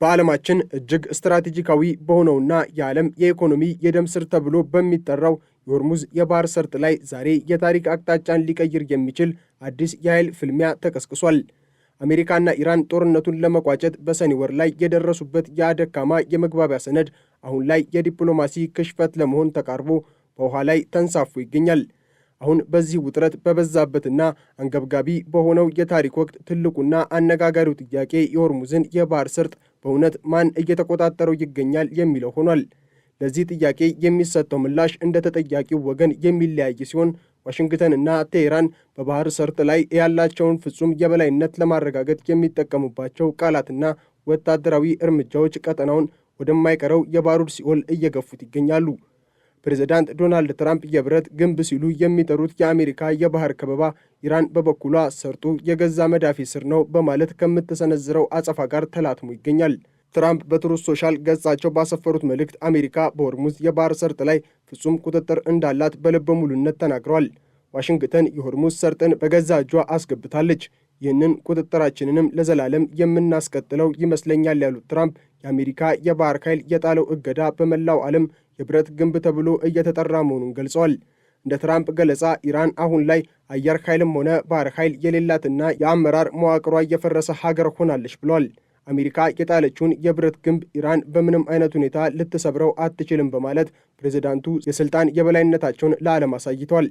በዓለማችን እጅግ ስትራቴጂካዊ በሆነውና የዓለም የኢኮኖሚ የደም ስር ተብሎ በሚጠራው የሆርሙዝ የባህር ሰርጥ ላይ ዛሬ የታሪክ አቅጣጫን ሊቀይር የሚችል አዲስ የኃይል ፍልሚያ ተቀስቅሷል። አሜሪካና ኢራን ጦርነቱን ለመቋጨት በሰኔ ወር ላይ የደረሱበት የደካማ የመግባቢያ ሰነድ አሁን ላይ የዲፕሎማሲ ክሽፈት ለመሆን ተቃርቦ በውሃ ላይ ተንሳፎ ይገኛል። አሁን በዚህ ውጥረት በበዛበትና አንገብጋቢ በሆነው የታሪክ ወቅት ትልቁና አነጋጋሪው ጥያቄ የሆርሙዝን የባህር ሰርጥ በእውነት ማን እየተቆጣጠረው ይገኛል የሚለው ሆኗል። ለዚህ ጥያቄ የሚሰጠው ምላሽ እንደ ተጠያቂው ወገን የሚለያይ ሲሆን ዋሽንግተንና ቴሄራን በባህር ሰርጥ ላይ ያላቸውን ፍጹም የበላይነት ለማረጋገጥ የሚጠቀሙባቸው ቃላትና ወታደራዊ እርምጃዎች ቀጠናውን ወደማይቀረው የባሩድ ሲኦል እየገፉት ይገኛሉ። ፕሬዝዳንት ዶናልድ ትራምፕ የብረት ግንብ ሲሉ የሚጠሩት የአሜሪካ የባህር ከበባ ኢራን በበኩሏ ሰርጡ የገዛ መዳፊ ስር ነው በማለት ከምትሰነዝረው አጸፋ ጋር ተላትሞ ይገኛል። ትራምፕ በትሩዝ ሶሻል ገጻቸው ባሰፈሩት መልእክት አሜሪካ በሆርሙዝ የባህር ሰርጥ ላይ ፍጹም ቁጥጥር እንዳላት በልበ ሙሉነት ተናግረዋል። ዋሽንግተን የሆርሙዝ ሰርጥን በገዛ እጇ አስገብታለች፣ ይህንን ቁጥጥራችንንም ለዘላለም የምናስቀጥለው ይመስለኛል ያሉት ትራምፕ የአሜሪካ የባህር ኃይል የጣለው እገዳ በመላው ዓለም የብረት ግንብ ተብሎ እየተጠራ መሆኑን ገልጸዋል። እንደ ትራምፕ ገለጻ ኢራን አሁን ላይ አየር ኃይልም ሆነ ባህር ኃይል የሌላትና የአመራር መዋቅሯ እየፈረሰ ሀገር ሆናለች ብለዋል። አሜሪካ የጣለችውን የብረት ግንብ ኢራን በምንም አይነት ሁኔታ ልትሰብረው አትችልም በማለት ፕሬዝዳንቱ የስልጣን የበላይነታቸውን ለዓለም አሳይተዋል።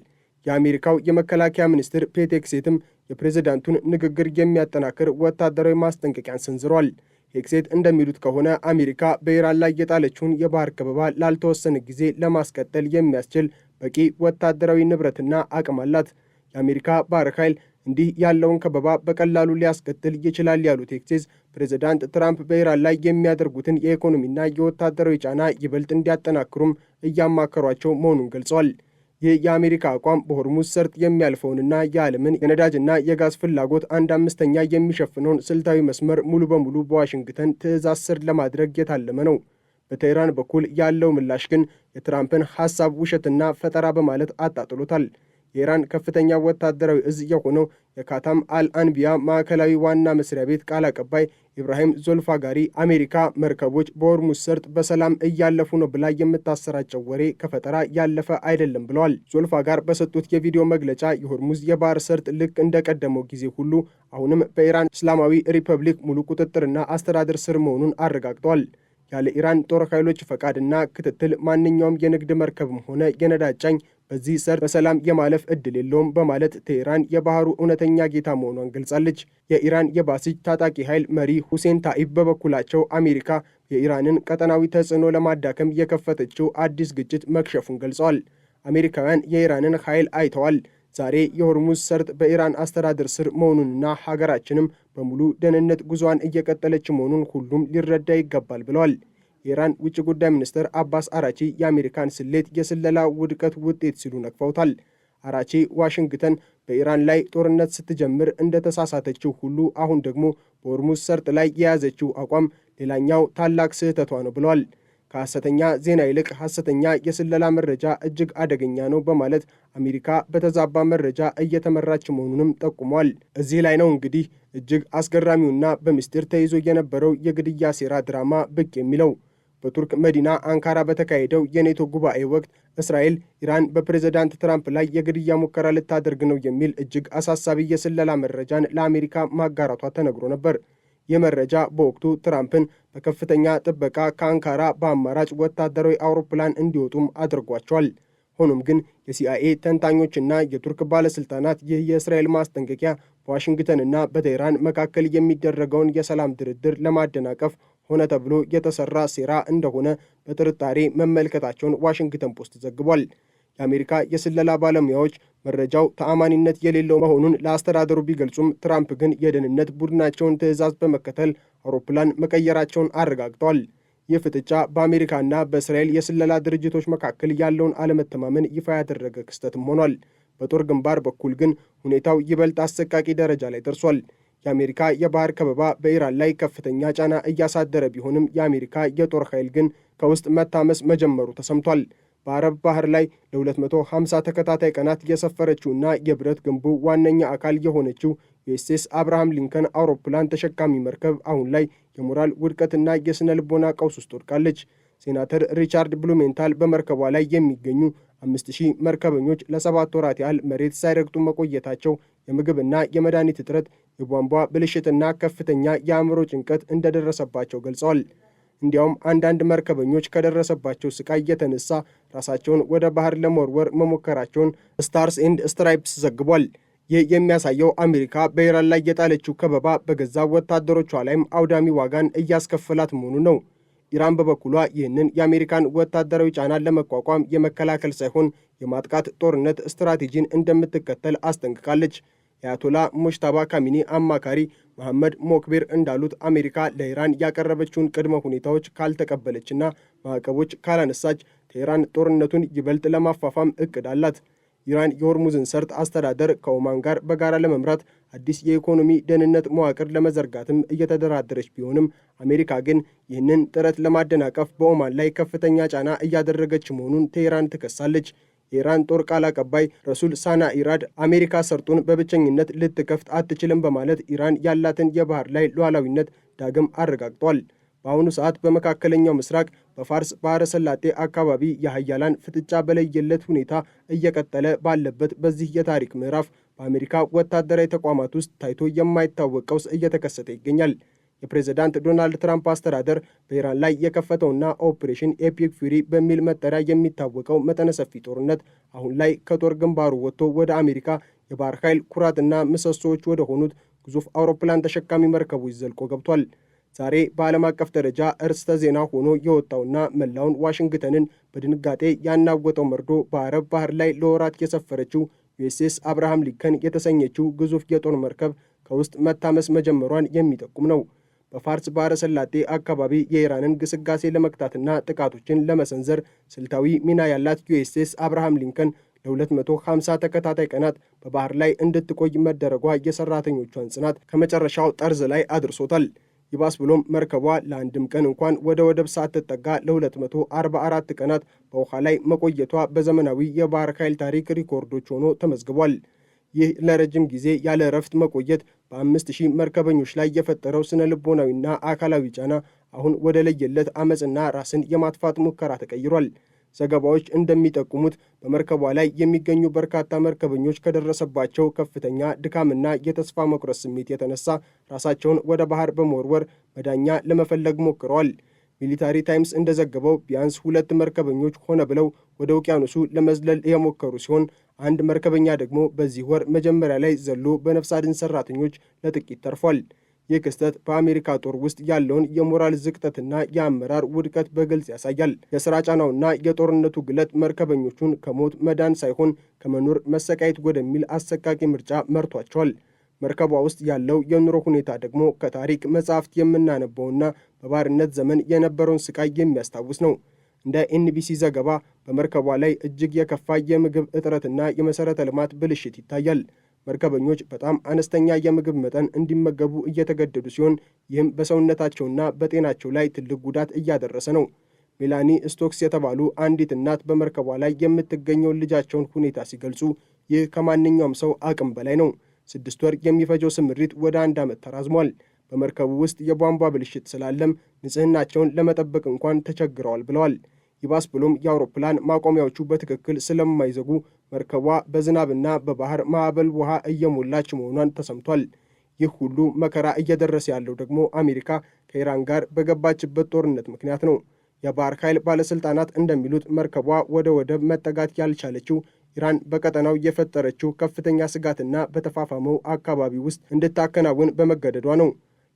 የአሜሪካው የመከላከያ ሚኒስትር ፔት ሄግሴትም የፕሬዝዳንቱን ንግግር የሚያጠናክር ወታደራዊ ማስጠንቀቂያን ሰንዝረዋል። ሄግሴት እንደሚሉት ከሆነ አሜሪካ በኢራን ላይ የጣለችውን የባህር ከበባ ላልተወሰነ ጊዜ ለማስቀጠል የሚያስችል በቂ ወታደራዊ ንብረትና አቅም አላት። የአሜሪካ ባህር ኃይል እንዲህ ያለውን ከበባ በቀላሉ ሊያስቀጥል ይችላል ያሉት ሄግሴት ፕሬዝዳንት ትራምፕ በኢራን ላይ የሚያደርጉትን የኢኮኖሚና የወታደራዊ ጫና ይበልጥ እንዲያጠናክሩም እያማከሯቸው መሆኑን ገልጸዋል። ይህ የአሜሪካ አቋም በሆርሙዝ ሰርጥ የሚያልፈውንና የዓለምን የነዳጅና የጋዝ ፍላጎት 1/5 የሚሸፍነውን ስልታዊ መስመር ሙሉ በሙሉ በዋሽንግተን ትዕዛዝ ስር ለማድረግ የታለመ ነው። በቴህራን በኩል ያለው ምላሽ ግን የትራምፕን ሐሳብ ውሸትና ፈጠራ በማለት አጣጥሎታል። የኢራን ከፍተኛ ወታደራዊ እዝ የሆነው የካታም አልአንቢያ ማዕከላዊ ዋና መስሪያ ቤት ቃል አቀባይ ኢብራሂም ዞልፋጋሪ አሜሪካ መርከቦች በሆርሙዝ ሰርጥ በሰላም እያለፉ ነው ብላ የምታሰራጨው ወሬ ከፈጠራ ያለፈ አይደለም ብለዋል። ዞልፋጋር በሰጡት የቪዲዮ መግለጫ የሆርሙዝ የባህር ሰርጥ ልክ እንደቀደመው ጊዜ ሁሉ አሁንም በኢራን እስላማዊ ሪፐብሊክ ሙሉ ቁጥጥርና አስተዳደር ስር መሆኑን አረጋግጠዋል። ያለ ኢራን ጦር ኃይሎች ፈቃድና ክትትል ማንኛውም የንግድ መርከብም ሆነ የነዳጅ ጫኝ በዚህ ሰርጥ በሰላም የማለፍ ዕድል የለውም በማለት ቴህራን የባህሩ እውነተኛ ጌታ መሆኗን ገልጻለች። የኢራን የባሲጅ ታጣቂ ኃይል መሪ ሁሴን ታኢብ በበኩላቸው አሜሪካ የኢራንን ቀጠናዊ ተጽዕኖ ለማዳከም የከፈተችው አዲስ ግጭት መክሸፉን ገልጸዋል። አሜሪካውያን የኢራንን ኃይል አይተዋል። ዛሬ የሆርሙዝ ሰርጥ በኢራን አስተዳደር ስር መሆኑንና ሀገራችንም በሙሉ ደህንነት ጉዞዋን እየቀጠለች መሆኑን ሁሉም ሊረዳ ይገባል ብለዋል። የኢራን ውጭ ጉዳይ ሚኒስትር አባስ አራቺ የአሜሪካን ስሌት የስለላ ውድቀት ውጤት ሲሉ ነቅፈውታል። አራቺ ዋሽንግተን በኢራን ላይ ጦርነት ስትጀምር እንደተሳሳተችው ሁሉ አሁን ደግሞ በሆርሙዝ ሰርጥ ላይ የያዘችው አቋም ሌላኛው ታላቅ ስህተቷ ነው ብለዋል። ከሐሰተኛ ዜና ይልቅ ሐሰተኛ የስለላ መረጃ እጅግ አደገኛ ነው በማለት አሜሪካ በተዛባ መረጃ እየተመራች መሆኑንም ጠቁሟል። እዚህ ላይ ነው እንግዲህ እጅግ አስገራሚውና በምስጢር ተይዞ የነበረው የግድያ ሴራ ድራማ ብቅ የሚለው። በቱርክ መዲና አንካራ በተካሄደው የኔቶ ጉባኤ ወቅት እስራኤል ኢራን በፕሬዝዳንት ትራምፕ ላይ የግድያ ሙከራ ልታደርግ ነው የሚል እጅግ አሳሳቢ የስለላ መረጃን ለአሜሪካ ማጋራቷ ተነግሮ ነበር። ይህ መረጃ በወቅቱ ትራምፕን በከፍተኛ ጥበቃ ከአንካራ በአማራጭ ወታደራዊ አውሮፕላን እንዲወጡም አድርጓቸዋል። ሆኖም ግን የሲአይኤ ተንታኞችና የቱርክ ባለሥልጣናት ይህ የእስራኤል ማስጠንቀቂያ በዋሽንግተንና በቴህራን መካከል የሚደረገውን የሰላም ድርድር ለማደናቀፍ ሆነ ተብሎ የተሰራ ሴራ እንደሆነ በጥርጣሬ መመልከታቸውን ዋሽንግተን ፖስት ዘግቧል። የአሜሪካ የስለላ ባለሙያዎች መረጃው ተአማኒነት የሌለው መሆኑን ለአስተዳደሩ ቢገልጹም ትራምፕ ግን የደህንነት ቡድናቸውን ትዕዛዝ በመከተል አውሮፕላን መቀየራቸውን አረጋግጠዋል። ይህ ፍጥጫ በአሜሪካና በእስራኤል የስለላ ድርጅቶች መካከል ያለውን አለመተማመን ይፋ ያደረገ ክስተትም ሆኗል። በጦር ግንባር በኩል ግን ሁኔታው ይበልጥ አሰቃቂ ደረጃ ላይ ደርሷል። የአሜሪካ የባህር ከበባ በኢራን ላይ ከፍተኛ ጫና እያሳደረ ቢሆንም የአሜሪካ የጦር ኃይል ግን ከውስጥ መታመስ መጀመሩ ተሰምቷል። በአረብ ባህር ላይ ለ250 ተከታታይ ቀናት የሰፈረችውና የብረት ግንቡ ዋነኛ አካል የሆነችው ዩኤስኤስ አብርሃም ሊንከን አውሮፕላን ተሸካሚ መርከብ አሁን ላይ የሞራል ውድቀትና የስነ ልቦና ቀውስ ውስጥ ወድቃለች። ሴናተር ሪቻርድ ብሉሜንታል በመርከቧ ላይ የሚገኙ 5000 መርከበኞች ለ7 ወራት ያህል መሬት ሳይረግጡ መቆየታቸው የምግብና የመድኃኒት እጥረት፣ የቧንቧ ብልሽትና ከፍተኛ የአእምሮ ጭንቀት እንደደረሰባቸው ገልጸዋል። እንዲያውም አንዳንድ መርከበኞች ከደረሰባቸው ስቃይ የተነሳ ራሳቸውን ወደ ባህር ለመወርወር መሞከራቸውን ስታርስ ኤንድ ስትራይፕስ ዘግቧል። ይህ የሚያሳየው አሜሪካ በኢራን ላይ የጣለችው ከበባ በገዛ ወታደሮቿ ላይም አውዳሚ ዋጋን እያስከፈላት መሆኑ ነው። ኢራን በበኩሏ ይህንን የአሜሪካን ወታደራዊ ጫናን ለመቋቋም የመከላከል ሳይሆን የማጥቃት ጦርነት ስትራቴጂን እንደምትከተል አስጠንቅቃለች። የአያቶላ ሙጅታባ ካሚኒ አማካሪ መሐመድ ሞክቤር እንዳሉት አሜሪካ ለኢራን ያቀረበችውን ቅድመ ሁኔታዎች ካልተቀበለችና ማዕቀቦች ካላነሳች ቴህራን ጦርነቱን ይበልጥ ለማፋፋም እቅድ አላት። ኢራን የሆርሙዝን ሰርጥ አስተዳደር ከኦማን ጋር በጋራ ለመምራት አዲስ የኢኮኖሚ ደህንነት መዋቅር ለመዘርጋትም እየተደራደረች ቢሆንም አሜሪካ ግን ይህንን ጥረት ለማደናቀፍ በኦማን ላይ ከፍተኛ ጫና እያደረገች መሆኑን ቴህራን ትከሳለች። የኢራን ጦር ቃል አቀባይ ረሱል ሳናኢራድ አሜሪካ ሰርጡን በብቸኝነት ልትከፍት አትችልም በማለት ኢራን ያላትን የባህር ላይ ሉዓላዊነት ዳግም አረጋግጧል። በአሁኑ ሰዓት በመካከለኛው ምስራቅ በፋርስ ባህረ ሰላጤ አካባቢ የሀያላን ፍጥጫ በለየለት ሁኔታ እየቀጠለ ባለበት በዚህ የታሪክ ምዕራፍ በአሜሪካ ወታደራዊ ተቋማት ውስጥ ታይቶ የማይታወቅ ቀውስ እየተከሰተ ይገኛል። የፕሬዝዳንት ዶናልድ ትራምፕ አስተዳደር በኢራን ላይ የከፈተውና ኦፕሬሽን ኤፒክ ፊሪ በሚል መጠሪያ የሚታወቀው መጠነ ሰፊ ጦርነት አሁን ላይ ከጦር ግንባሩ ወጥቶ ወደ አሜሪካ የባህር ኃይል ኩራትና ምሰሶዎች ወደ ሆኑት ግዙፍ አውሮፕላን ተሸካሚ መርከቦች ዘልቆ ገብቷል። ዛሬ በዓለም አቀፍ ደረጃ እርስተ ዜና ሆኖ የወጣውና መላውን ዋሽንግተንን በድንጋጤ ያናወጠው መርዶ በአረብ ባህር ላይ ለወራት የሰፈረችው ዩኤስኤስ አብርሃም ሊንከን የተሰኘችው ግዙፍ የጦር መርከብ ከውስጥ መታመስ መጀመሯን የሚጠቁም ነው። በፋርስ ባህረ ሰላጤ አካባቢ የኢራንን ግስጋሴ ለመክታትና ጥቃቶችን ለመሰንዘር ስልታዊ ሚና ያላት ዩኤስኤስ አብርሃም ሊንከን ለ250 ተከታታይ ቀናት በባህር ላይ እንድትቆይ መደረጓ የሰራተኞቿን ጽናት ከመጨረሻው ጠርዝ ላይ አድርሶታል። ይባስ ብሎም መርከቧ ለአንድም ቀን እንኳን ወደ ወደብ ሳትጠጋ ለ244 ቀናት በውሃ ላይ መቆየቷ በዘመናዊ የባህር ኃይል ታሪክ ሪኮርዶች ሆኖ ተመዝግቧል። ይህ ለረጅም ጊዜ ያለ እረፍት መቆየት በ5000 መርከበኞች ላይ የፈጠረው ስነ ልቦናዊና አካላዊ ጫና አሁን ወደ ለየለት አመፅና ራስን የማጥፋት ሙከራ ተቀይሯል። ዘገባዎች እንደሚጠቁሙት በመርከቧ ላይ የሚገኙ በርካታ መርከበኞች ከደረሰባቸው ከፍተኛ ድካምና የተስፋ መቁረጥ ስሜት የተነሳ ራሳቸውን ወደ ባህር በመወርወር መዳኛ ለመፈለግ ሞክረዋል። ሚሊታሪ ታይምስ እንደዘገበው ቢያንስ 2 መርከበኞች ሆነ ብለው ወደ ውቅያኖሱ ለመዝለል የሞከሩ ሲሆን አንድ መርከበኛ ደግሞ በዚህ ወር መጀመሪያ ላይ ዘሎ በነፍስ አድን ሰራተኞች ለጥቂት ተርፏል። ይህ ክስተት በአሜሪካ ጦር ውስጥ ያለውን የሞራል ዝቅጠትና የአመራር ውድቀት በግልጽ ያሳያል። የሥራ ጫናውና የጦርነቱ ግለት መርከበኞቹን ከሞት መዳን ሳይሆን ከመኖር መሰቃየት ወደሚል አሰቃቂ ምርጫ መርቷቸዋል። መርከቧ ውስጥ ያለው የኑሮ ሁኔታ ደግሞ ከታሪክ መጻሕፍት የምናነበውና በባርነት ዘመን የነበረውን ስቃይ የሚያስታውስ ነው። እንደ ኤንቢሲ ዘገባ በመርከቧ ላይ እጅግ የከፋ የምግብ እጥረትና የመሠረተ ልማት ብልሽት ይታያል። መርከበኞች በጣም አነስተኛ የምግብ መጠን እንዲመገቡ እየተገደዱ ሲሆን ይህም በሰውነታቸውና በጤናቸው ላይ ትልቅ ጉዳት እያደረሰ ነው። ሜላኒ ስቶክስ የተባሉ አንዲት እናት በመርከቧ ላይ የምትገኘውን ልጃቸውን ሁኔታ ሲገልጹ ይህ ከማንኛውም ሰው አቅም በላይ ነው። 6 ወር የሚፈጀው ስምሪት ወደ 1 ዓመት ተራዝሟል። በመርከቡ ውስጥ የቧንቧ ብልሽት ስላለም ንጽህናቸውን ለመጠበቅ እንኳን ተቸግረዋል ብለዋል። ይባስ ብሎም የአውሮፕላን ማቆሚያዎቹ በትክክል ስለማይዘጉ መርከቧ በዝናብና በባህር ማዕበል ውሃ እየሞላች መሆኗን ተሰምቷል። ይህ ሁሉ መከራ እየደረሰ ያለው ደግሞ አሜሪካ ከኢራን ጋር በገባችበት ጦርነት ምክንያት ነው። የባህር ኃይል ባለሥልጣናት እንደሚሉት መርከቧ ወደ ወደብ መጠጋት ያልቻለችው ኢራን በቀጠናው የፈጠረችው ከፍተኛ ስጋትና በተፋፋመው አካባቢ ውስጥ እንድታከናውን በመገደዷ ነው።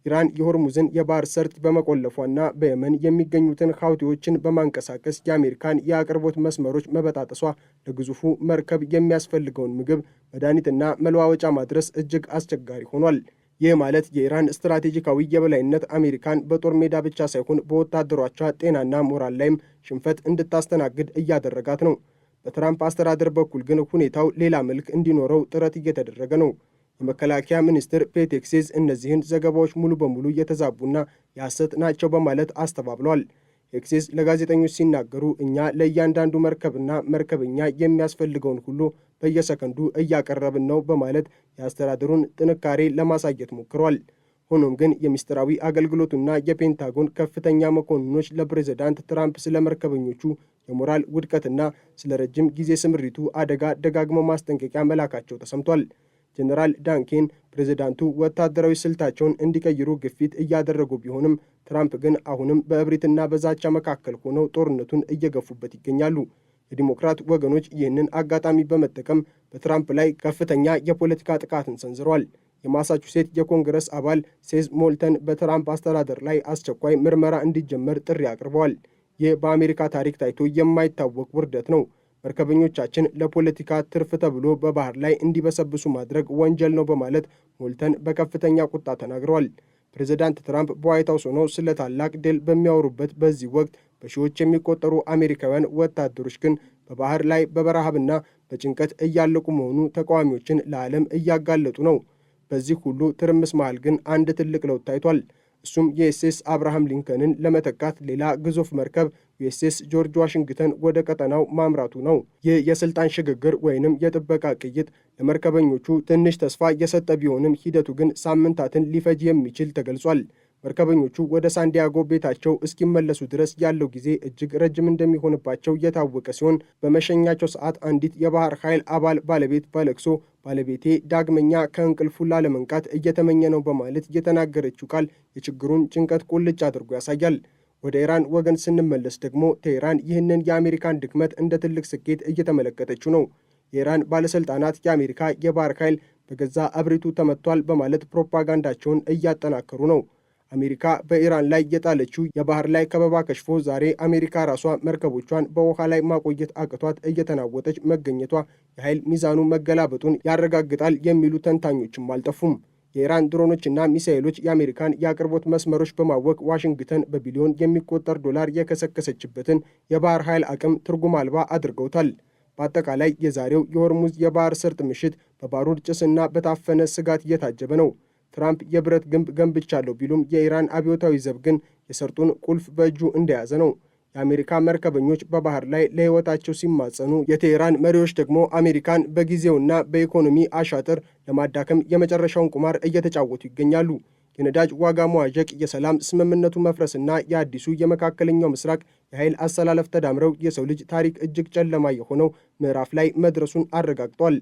ኢራን የሆርሙዝን የባህር ሰርጥ በመቆለፏና በየመን የሚገኙትን ሐውቲዎችን በማንቀሳቀስ የአሜሪካን የአቅርቦት መስመሮች መበጣጠሷ ለግዙፉ መርከብ የሚያስፈልገውን ምግብ፣ መድኃኒትና መለዋወጫ ማድረስ እጅግ አስቸጋሪ ሆኗል። ይህ ማለት የኢራን ስትራቴጂካዊ የበላይነት አሜሪካን በጦር ሜዳ ብቻ ሳይሆን በወታደሮቿ ጤናና ሞራል ላይም ሽንፈት እንድታስተናግድ እያደረጋት ነው። በትራምፕ አስተዳደር በኩል ግን ሁኔታው ሌላ መልክ እንዲኖረው ጥረት እየተደረገ ነው። የመከላከያ ሚኒስትር ፔት ሄግሴዝ እነዚህን ዘገባዎች ሙሉ በሙሉ የተዛቡና የሐሰት ናቸው በማለት አስተባብለዋል። ሄግሴዝ ለጋዜጠኞች ሲናገሩ እኛ ለእያንዳንዱ መርከብና መርከበኛ የሚያስፈልገውን ሁሉ በየሰከንዱ እያቀረብን ነው በማለት የአስተዳደሩን ጥንካሬ ለማሳየት ሞክሯል። ሆኖም ግን የሚስጥራዊ አገልግሎቱና የፔንታጎን ከፍተኛ መኮንኖች ለፕሬዝዳንት ትራምፕ ስለ መርከበኞቹ የሞራል ውድቀትና ስለ ረጅም ጊዜ ስምሪቱ አደጋ ደጋግመው ማስጠንቀቂያ መላካቸው ተሰምቷል። ጀነራል ዳንኬን ፕሬዝዳንቱ ወታደራዊ ስልታቸውን እንዲቀይሩ ግፊት እያደረጉ ቢሆንም ትራምፕ ግን አሁንም በእብሪትና በዛቻ መካከል ሆነው ጦርነቱን እየገፉበት ይገኛሉ። የዲሞክራት ወገኖች ይህንን አጋጣሚ በመጠቀም በትራምፕ ላይ ከፍተኛ የፖለቲካ ጥቃትን ሰንዝረዋል። የማሳቹሴት የኮንግረስ አባል ሴዝ ሞልተን በትራምፕ አስተዳደር ላይ አስቸኳይ ምርመራ እንዲጀመር ጥሪ አቅርበዋል። ይህ በአሜሪካ ታሪክ ታይቶ የማይታወቅ ውርደት ነው። መርከበኞቻችን ለፖለቲካ ትርፍ ተብሎ በባህር ላይ እንዲበሰብሱ ማድረግ ወንጀል ነው በማለት ሞልተን በከፍተኛ ቁጣ ተናግረዋል። ፕሬዝዳንት ትራምፕ በዋይት ሀውስ ሆነው ስለ ታላቅ ድል በሚያወሩበት በዚህ ወቅት በሺዎች የሚቆጠሩ አሜሪካውያን ወታደሮች ግን በባህር ላይ በረሃብና በጭንቀት እያለቁ መሆኑ ተቃዋሚዎችን ለዓለም እያጋለጡ ነው። በዚህ ሁሉ ትርምስ መሃል ግን አንድ ትልቅ ለውጥ ታይቷል። እሱም የዩኤስኤስ አብርሃም ሊንከንን ለመተካት ሌላ ግዙፍ መርከብ ዩኤስኤስ ጆርጅ ዋሽንግተን ወደ ቀጠናው ማምራቱ ነው። ይህ የስልጣን ሽግግር ወይንም የጥበቃ ቅይጥ ለመርከበኞቹ ትንሽ ተስፋ የሰጠ ቢሆንም ሂደቱ ግን ሳምንታትን ሊፈጅ የሚችል ተገልጿል። መርከበኞቹ ወደ ሳንዲያጎ ቤታቸው እስኪመለሱ ድረስ ያለው ጊዜ እጅግ ረጅም እንደሚሆንባቸው የታወቀ ሲሆን በመሸኛቸው ሰዓት አንዲት የባህር ኃይል አባል ባለቤት በለቅሶ ባለቤቴ ዳግመኛ ከእንቅልፉ ላለመንቃት እየተመኘ ነው በማለት የተናገረችው ቃል የችግሩን ጭንቀት ቁልጭ አድርጎ ያሳያል። ወደ ኢራን ወገን ስንመለስ ደግሞ ቴህራን ይህንን የአሜሪካን ድክመት እንደ ትልቅ ስኬት እየተመለከተችው ነው። የኢራን ባለሥልጣናት የአሜሪካ የባህር ኃይል በገዛ እብሪቱ ተመቷል በማለት ፕሮፓጋንዳቸውን እያጠናከሩ ነው። አሜሪካ በኢራን ላይ የጣለችው የባህር ላይ ከበባ ከሽፎ ዛሬ አሜሪካ ራሷ መርከቦቿን በውሃ ላይ ማቆየት አቅቷት እየተናወጠች መገኘቷ የኃይል ሚዛኑ መገላበጡን ያረጋግጣል የሚሉ ተንታኞችም አልጠፉም። የኢራን ድሮኖችና ሚሳኤሎች የአሜሪካን የአቅርቦት መስመሮች በማወቅ ዋሽንግተን በቢሊዮን የሚቆጠር ዶላር የከሰከሰችበትን የባህር ኃይል አቅም ትርጉም አልባ አድርገውታል። በአጠቃላይ የዛሬው የሆርሙዝ የባህር ሰርጥ ምሽት በባሩድ ጭስና በታፈነ ስጋት እየታጀበ ነው። ትራምፕ የብረት ግንብ ገንብቻለሁ ቢሉም የኢራን አብዮታዊ ዘብ ግን የሰርጡን ቁልፍ በእጁ እንደያዘ ነው። የአሜሪካ መርከበኞች በባህር ላይ ለሕይወታቸው ሲማጸኑ፣ የቴህራን መሪዎች ደግሞ አሜሪካን በጊዜውና በኢኮኖሚ አሻጥር ለማዳከም የመጨረሻውን ቁማር እየተጫወቱ ይገኛሉ። የነዳጅ ዋጋ መዋዠቅ፣ የሰላም ስምምነቱ መፍረስና የአዲሱ የመካከለኛው ምስራቅ የኃይል አሰላለፍ ተዳምረው የሰው ልጅ ታሪክ እጅግ ጨለማ የሆነው ምዕራፍ ላይ መድረሱን አረጋግጧል።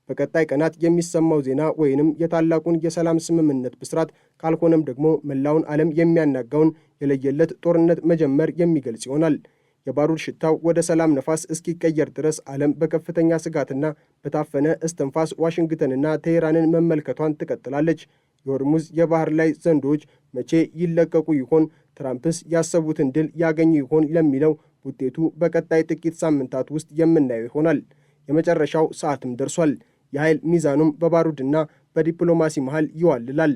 በቀጣይ ቀናት የሚሰማው ዜና ወይንም የታላቁን የሰላም ስምምነት ብስራት ካልሆነም ደግሞ መላውን ዓለም የሚያናጋውን የለየለት ጦርነት መጀመር የሚገልጽ ይሆናል። የባሩድ ሽታው ወደ ሰላም ነፋስ እስኪቀየር ድረስ ዓለም በከፍተኛ ስጋትና በታፈነ እስትንፋስ ዋሽንግተንና ቴህራንን መመልከቷን ትቀጥላለች። የሆርሙዝ የባህር ላይ ዘንዶች መቼ ይለቀቁ ይሆን? ትራምፕስ ያሰቡትን ድል ያገኙ ይሆን ለሚለው ውጤቱ በቀጣይ ጥቂት ሳምንታት ውስጥ የምናየው ይሆናል። የመጨረሻው ሰዓትም ደርሷል። የኃይል ሚዛኑም በባሩድና በዲፕሎማሲ መሃል ይዋልላል።